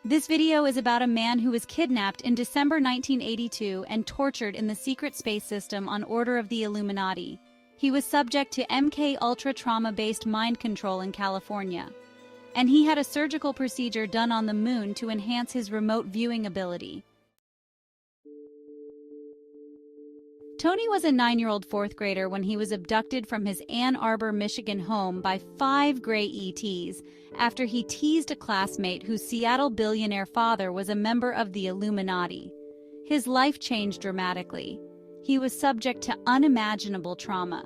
This video is about a man who was kidnapped in December 1982 and tortured in the secret space system on order of the Illuminati. He was subject to MK Ultra trauma-based mind control in California. And he had a surgical procedure done on the moon to enhance his remote viewing ability. Tony was a 9-year-old fourth grader when he was abducted from his Ann Arbor, Michigan home by 5 gray ETs after he teased a classmate whose Seattle billionaire father was a member of the Illuminati. His life changed dramatically. He was subject to unimaginable trauma.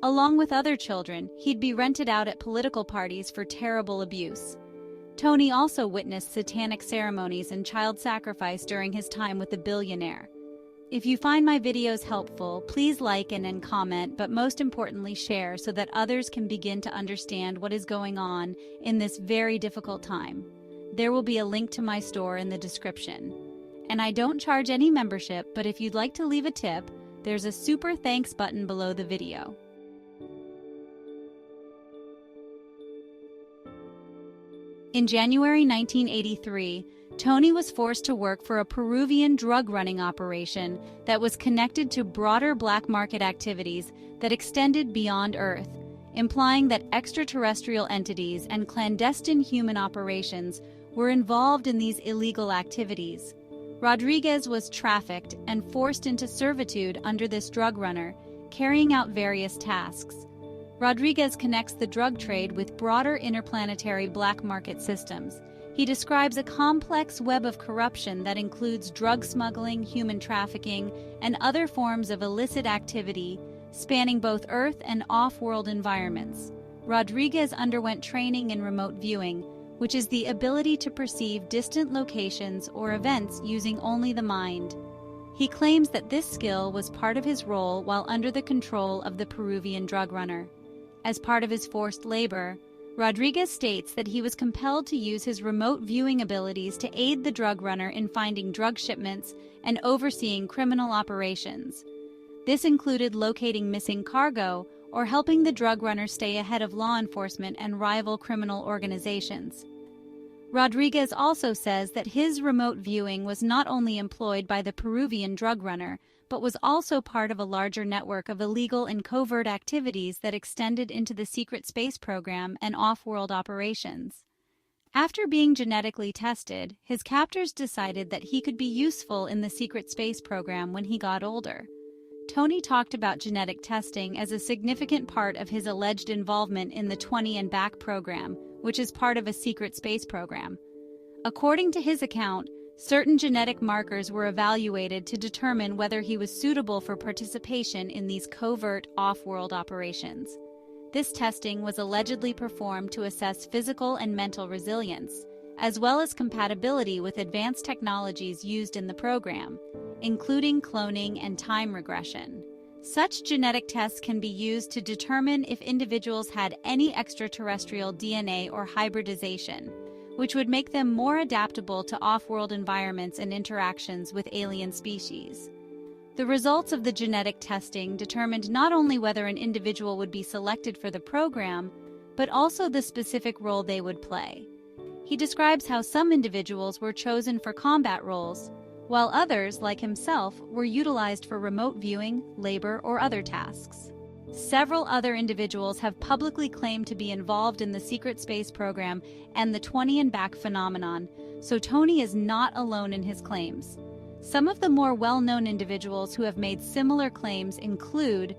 Along with other children, he'd be rented out at political parties for terrible abuse. Tony also witnessed satanic ceremonies and child sacrifice during his time with the billionaire. If you find my videos helpful, please like and comment, but most importantly share so that others can begin to understand what is going on in this very difficult time. There will be a link to my store in the description. And I don't charge any membership, but if you'd like to leave a tip, there's a super thanks button below the video. In January 1983, Tony was forced to work for a Peruvian drug-running operation that was connected to broader black market activities that extended beyond Earth, implying that extraterrestrial entities and clandestine human operations were involved in these illegal activities. Rodrigues was trafficked and forced into servitude under this drug runner, carrying out various tasks. Rodrigues connects the drug trade with broader interplanetary black market systems. He describes a complex web of corruption that includes drug smuggling, human trafficking, and other forms of illicit activity spanning both Earth and off-world environments. Rodrigues underwent training in remote viewing, which is the ability to perceive distant locations or events using only the mind. He claims that this skill was part of his role while under the control of the Peruvian drug runner. As part of his forced labor, Rodrigues states that he was compelled to use his remote viewing abilities to aid the drug runner in finding drug shipments and overseeing criminal operations. This included locating missing cargo or helping the drug runner stay ahead of law enforcement and rival criminal organizations. Rodrigues also says that his remote viewing was not only employed by the Peruvian drug runner, but was also part of a larger network of illegal and covert activities that extended into the secret space program and off-world operations. After being genetically tested, his captors decided that he could be useful in the secret space program when he got older. Tony talked about genetic testing as a significant part of his alleged involvement in the 20 and Back program, which is part of a secret space program. According to his account, certain genetic markers were evaluated to determine whether he was suitable for participation in these covert, off-world operations. This testing was allegedly performed to assess physical and mental resilience, as well as compatibility with advanced technologies used in the program, including cloning and time regression. Such genetic tests can be used to determine if individuals had any extraterrestrial DNA or hybridization, which would make them more adaptable to off-world environments and interactions with alien species. The results of the genetic testing determined not only whether an individual would be selected for the program, but also the specific role they would play. He describes how some individuals were chosen for combat roles, while others, like himself, were utilized for remote viewing, labor, or other tasks. Several other individuals have publicly claimed to be involved in the secret space program and the 20 and Back phenomenon, so Tony is not alone in his claims. Some of the more well-known individuals who have made similar claims include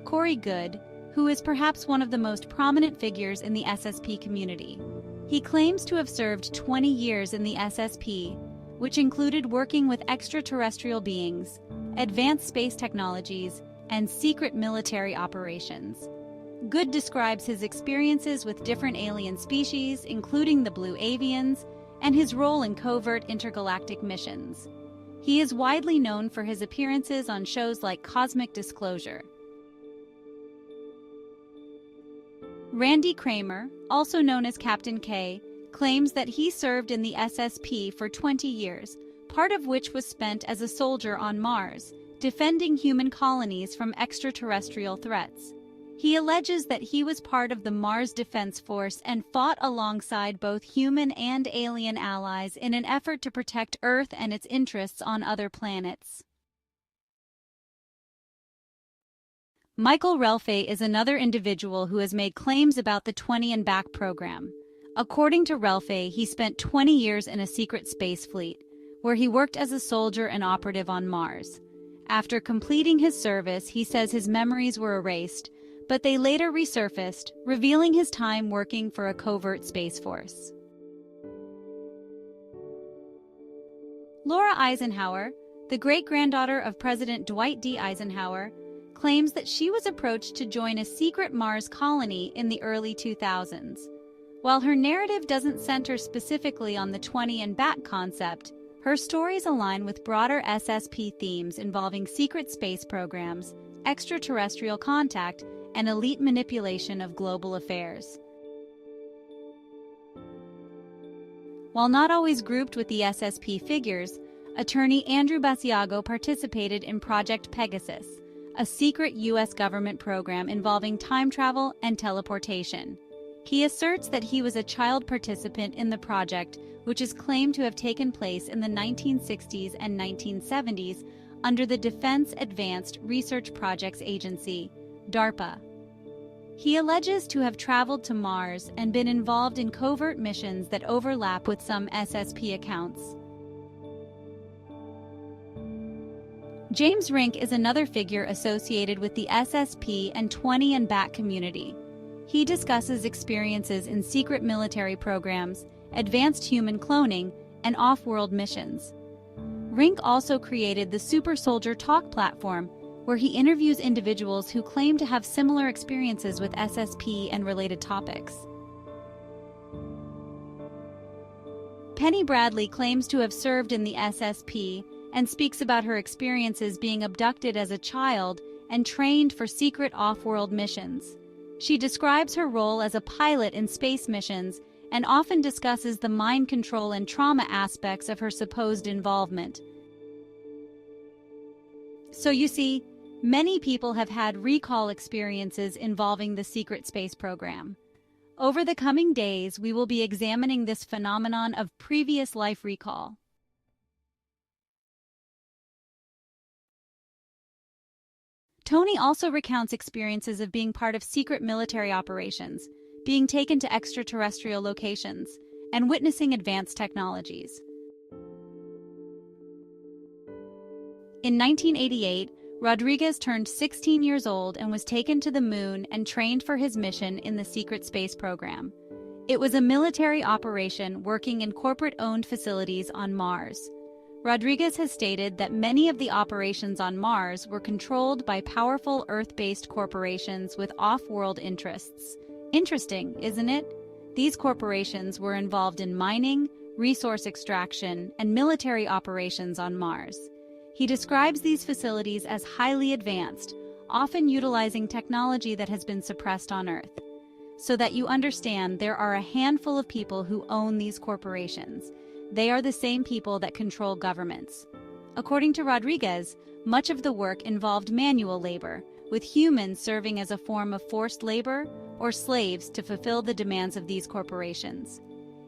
Corey Goode, who is perhaps one of the most prominent figures in the SSP community. He claims to have served 20 years in the SSP, which included working with extraterrestrial beings, advanced space technologies, and secret military operations. Goode describes his experiences with different alien species, including the Blue Avians, and his role in covert intergalactic missions. He is widely known for his appearances on shows like Cosmic Disclosure. Randy Kramer, also known as Captain K, claims that he served in the SSP for 20 years, part of which was spent as a soldier on Mars, defending human colonies from extraterrestrial threats. He alleges that he was part of the Mars Defense Force and fought alongside both human and alien allies in an effort to protect Earth and its interests on other planets. Michael Relfe is another individual who has made claims about the 20 and Back program. According to Relfe, he spent 20 years in a secret space fleet, where he worked as a soldier and operative on Mars. After completing his service, he says his memories were erased, but they later resurfaced, revealing his time working for a covert space force. Laura Eisenhower, the great-granddaughter of President Dwight D. Eisenhower, claims that she was approached to join a secret Mars colony in the early 2000s. While her narrative doesn't center specifically on the 20 and Back concept, her stories align with broader SSP themes involving secret space programs, extraterrestrial contact, and elite manipulation of global affairs. While not always grouped with the SSP figures, attorney Andrew Basiago participated in Project Pegasus, a secret U.S. government program involving time travel and teleportation. He asserts that he was a child participant in the project, which is claimed to have taken place in the 1960s and 1970s under the Defense Advanced Research Projects Agency, DARPA. He alleges to have traveled to Mars and been involved in covert missions that overlap with some SSP accounts. James Rink is another figure associated with the SSP and 20 and Back community. He discusses experiences in secret military programs, advanced human cloning, and off-world missions. Rink also created the Super Soldier Talk platform, where he interviews individuals who claim to have similar experiences with SSP and related topics. Penny Bradley claims to have served in the SSP and speaks about her experiences being abducted as a child and trained for secret off-world missions. She describes her role as a pilot in space missions and often discusses the mind control and trauma aspects of her supposed involvement. So you see, many people have had recall experiences involving the secret space program. Over the coming days, we will be examining this phenomenon of previous life recall. Tony also recounts experiences of being part of secret military operations, being taken to extraterrestrial locations, and witnessing advanced technologies. In 1988, Rodrigues turned 16 years old and was taken to the moon and trained for his mission in the secret space program. It was a military operation working in corporate-owned facilities on Mars. Rodrigues has stated that many of the operations on Mars were controlled by powerful Earth-based corporations with off-world interests. Interesting, isn't it? These corporations were involved in mining, resource extraction, and military operations on Mars. He describes these facilities as highly advanced, often utilizing technology that has been suppressed on Earth. So that you understand, there are a handful of people who own these corporations. They are the same people that control governments. According to Rodrigues, much of the work involved manual labor, with humans serving as a form of forced labor or slaves to fulfill the demands of these corporations.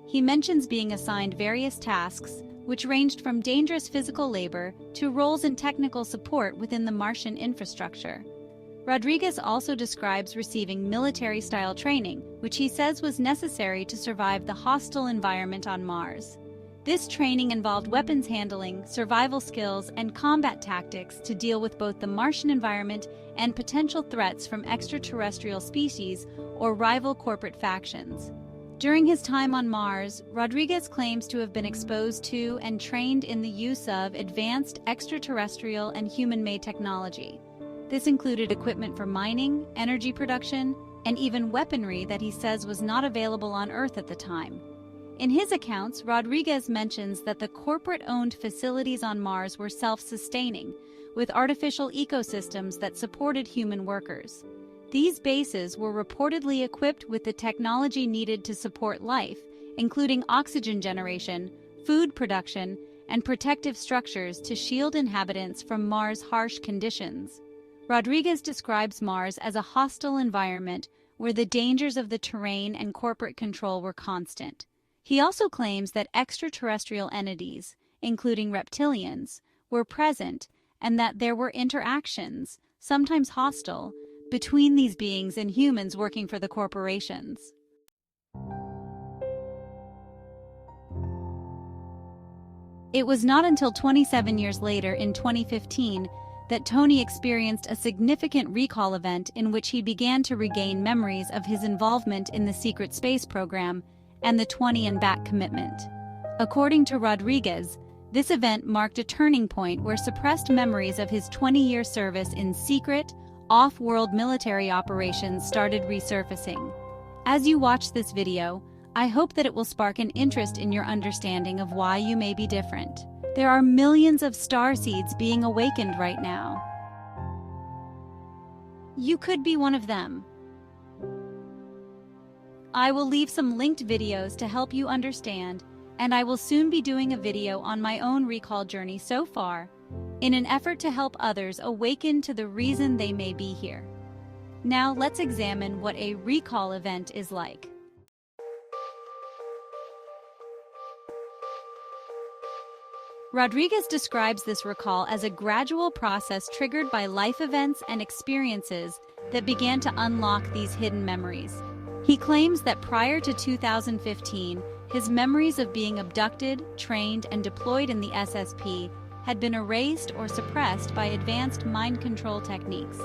He mentions being assigned various tasks, which ranged from dangerous physical labor to roles in technical support within the Martian infrastructure. Rodrigues also describes receiving military-style training, which he says was necessary to survive the hostile environment on Mars. This training involved weapons handling, survival skills, and combat tactics to deal with both the Martian environment and potential threats from extraterrestrial species or rival corporate factions. During his time on Mars, Rodrigues claims to have been exposed to and trained in the use of advanced extraterrestrial and human-made technology. This included equipment for mining, energy production, and even weaponry that he says was not available on Earth at the time. In his accounts, Rodrigues mentions that the corporate-owned facilities on Mars were self-sustaining, with artificial ecosystems that supported human workers. These bases were reportedly equipped with the technology needed to support life, including oxygen generation, food production, and protective structures to shield inhabitants from Mars' harsh conditions. Rodrigues describes Mars as a hostile environment where the dangers of the terrain and corporate control were constant. He also claims that extraterrestrial entities, including reptilians, were present and that there were interactions, sometimes hostile, between these beings and humans working for the corporations. It was not until 27 years later, in 2015, that Tony experienced a significant recall event in which he began to regain memories of his involvement in the secret space program and the 20 and back commitment. According to Rodrigues, this event marked a turning point where suppressed memories of his 20-year service in secret, off-world military operations started resurfacing. As you watch this video, I hope that it will spark an interest in your understanding of why you may be different. There are millions of star seeds being awakened right now. You could be one of them. I will leave some linked videos to help you understand, and I will soon be doing a video on my own recall journey so far, in an effort to help others awaken to the reason they may be here. Now let's examine what a recall event is like. Rodrigues describes this recall as a gradual process triggered by life events and experiences that began to unlock these hidden memories. He claims that prior to 2015, his memories of being abducted, trained, and deployed in the SSP had been erased or suppressed by advanced mind control techniques.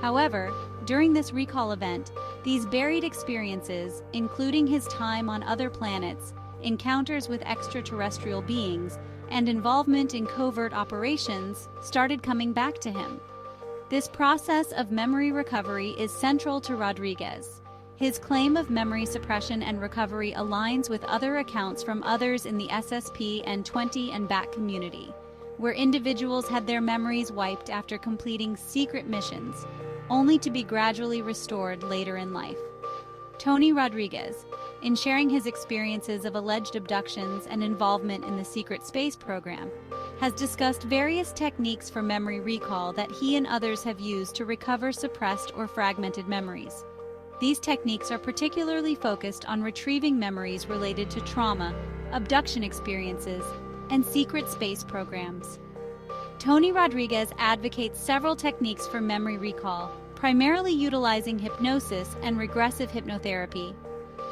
However, during this recall event, these buried experiences, including his time on other planets, encounters with extraterrestrial beings, and involvement in covert operations, started coming back to him. This process of memory recovery is central to Rodrigues. His claim of memory suppression and recovery aligns with other accounts from others in the SSP and 20 and back community, where individuals had their memories wiped after completing secret missions, only to be gradually restored later in life. Tony Rodrigues, in sharing his experiences of alleged abductions and involvement in the secret space program, has discussed various techniques for memory recall that he and others have used to recover suppressed or fragmented memories. These techniques are particularly focused on retrieving memories related to trauma, abduction experiences, and secret space programs. Tony Rodrigues advocates several techniques for memory recall, primarily utilizing hypnosis and regressive hypnotherapy.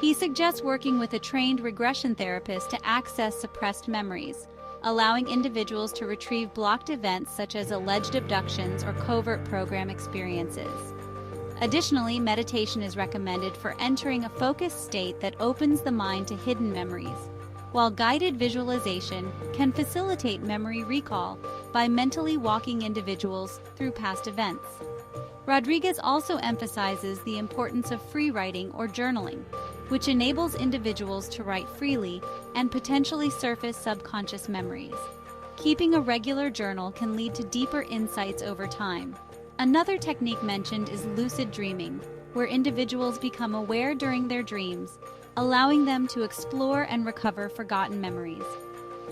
He suggests working with a trained regression therapist to access suppressed memories, allowing individuals to retrieve blocked events such as alleged abductions or covert program experiences. Additionally, meditation is recommended for entering a focused state that opens the mind to hidden memories, while guided visualization can facilitate memory recall by mentally walking individuals through past events. Rodrigues also emphasizes the importance of free writing or journaling, which enables individuals to write freely and potentially surface subconscious memories. Keeping a regular journal can lead to deeper insights over time. Another technique mentioned is lucid dreaming, where individuals become aware during their dreams, allowing them to explore and recover forgotten memories.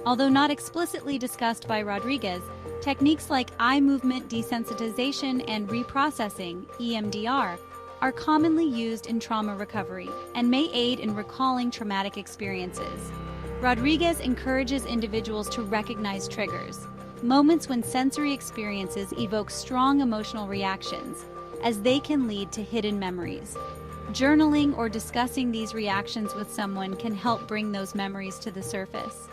Although not explicitly discussed by Rodrigues, techniques like eye movement desensitization and reprocessing, EMDR, are commonly used in trauma recovery and may aid in recalling traumatic experiences. Rodrigues encourages individuals to recognize triggers, moments when sensory experiences evoke strong emotional reactions, as they can lead to hidden memories. Journaling or discussing these reactions with someone can help bring those memories to the surface.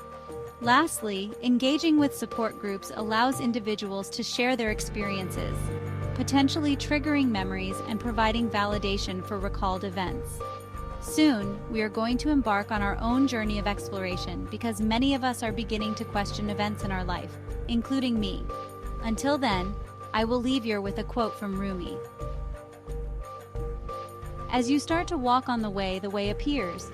Lastly, engaging with support groups allows individuals to share their experiences, potentially triggering memories and providing validation for recalled events. Soon, we are going to embark on our own journey of exploration because many of us are beginning to question events in our life, including me. Until then, I will leave you with a quote from Rumi. As you start to walk on the way appears,